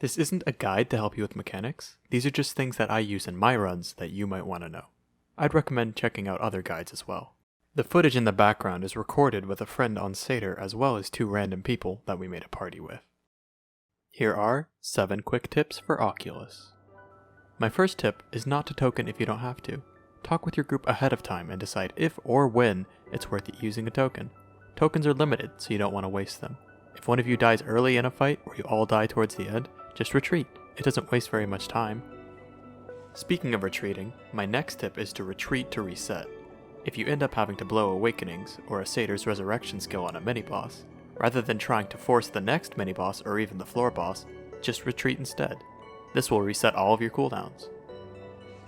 This isn't a guide to help you with mechanics, these are just things that I use in my runs that you might want to know. I'd recommend checking out other guides as well. The footage in the background is recorded with a friend on Seder as well as 2 random people that we made a party with. Here are 7 quick tips for Oculus. My first tip is not to token if you don't have to. Talk with your group ahead of time and decide if or when it's worth it using a token. Tokens are limited, so you don't want to waste them. If one of you dies early in a fight or you all die towards the end, just retreat. It doesn't waste very much time. Speaking of retreating, my next tip is to retreat to reset. If you end up having to blow Awakenings or a Satyr's Resurrection skill on a mini-boss, rather than trying to force the next mini-boss or even the floor boss, just retreat instead. This will reset all of your cooldowns.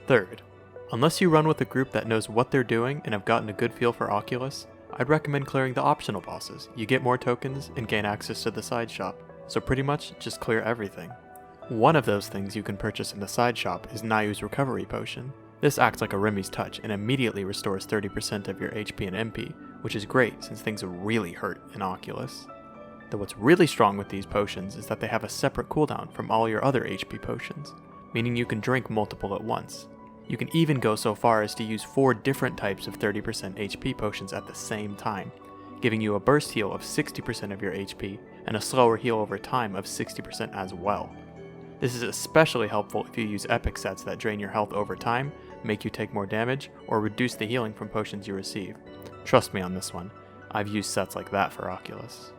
Third, unless you run with a group that knows what they're doing and have gotten a good feel for Oculus, I'd recommend clearing the optional bosses. You get more tokens and gain access to the side shop, so pretty much just clear everything. One of those things you can purchase in the side shop is Nayu's Recovery Potion. This acts like a Remy's Touch and immediately restores 30% of your HP and MP, which is great since things really hurt in Oculus. Though what's really strong with these potions is that they have a separate cooldown from all your other HP potions, meaning you can drink multiple at once. You can even go so far as to use 4 different types of 30% HP potions at the same time, giving you a burst heal of 60% of your HP and a slower heal over time of 60% as well. This is especially helpful if you use epic sets that drain your health over time, make you take more damage, or reduce the healing from potions you receive. Trust me on this one, I've used sets like that for Oculus.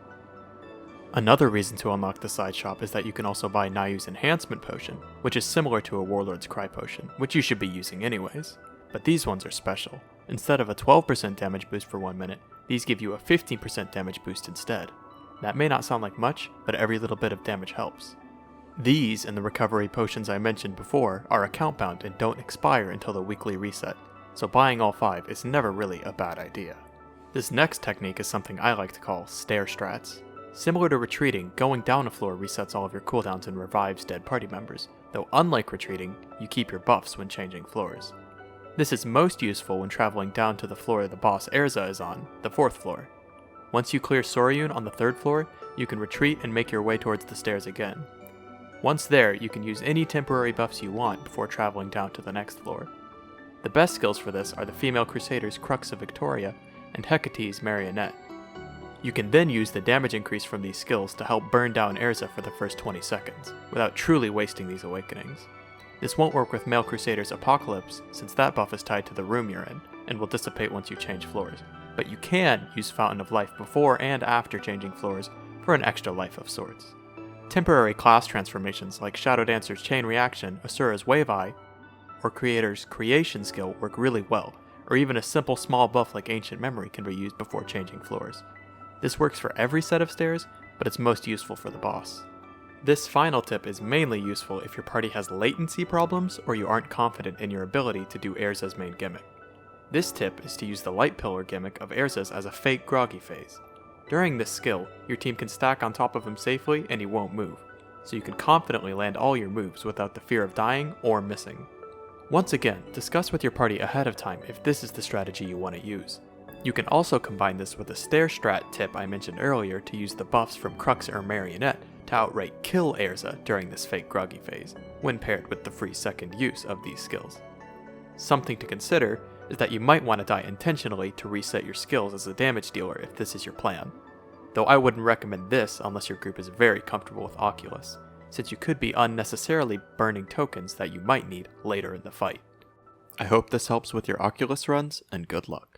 Another reason to unlock the side shop is that you can also buy Nayu's Enhancement Potion, which is similar to a Warlord's Cry Potion, which you should be using anyways. But these ones are special. Instead of a 12% damage boost for 1 minute, these give you a 15% damage boost instead. That may not sound like much, but every little bit of damage helps. These and the recovery potions I mentioned before are account bound and don't expire until the weekly reset, so buying all 5 is never really a bad idea. This next technique is something I like to call stair strats. Similar to retreating, going down a floor resets all of your cooldowns and revives dead party members, though unlike retreating, you keep your buffs when changing floors. This is most useful when traveling down to the floor the boss Erza is on, the 4th floor. Once you clear Soryun on the 3rd floor, you can retreat and make your way towards the stairs again. Once there, you can use any temporary buffs you want before traveling down to the next floor. The best skills for this are the female Crusader's Crux of Victoria and Hecate's Marionette. You can then use the damage increase from these skills to help burn down Erza for the first 20 seconds, without truly wasting these awakenings. This won't work with Male Crusader's Apocalypse, since that buff is tied to the room you're in, and will dissipate once you change floors, but you can use Fountain of Life before and after changing floors for an extra life of sorts. Temporary class transformations like Shadow Dancer's Chain Reaction, Asura's Wave Eye, or Creator's Creation skill work really well, or even a simple small buff like Ancient Memory can be used before changing floors. This works for every set of stairs, but it's most useful for the boss. This final tip is mainly useful if your party has latency problems or you aren't confident in your ability to do Erza's main gimmick. This tip is to use the Light Pillar gimmick of Erza's as a fake groggy phase. During this skill, your team can stack on top of him safely and he won't move, so you can confidently land all your moves without the fear of dying or missing. Once again, discuss with your party ahead of time if this is the strategy you want to use. You can also combine this with a stair strat tip I mentioned earlier to use the buffs from Crux or Marionette to outright kill Erza during this fake groggy phase, when paired with the free second use of these skills. Something to consider is that you might want to die intentionally to reset your skills as a damage dealer if this is your plan. Though I wouldn't recommend this unless your group is very comfortable with Oculus, since you could be unnecessarily burning tokens that you might need later in the fight. I hope this helps with your Oculus runs, and good luck.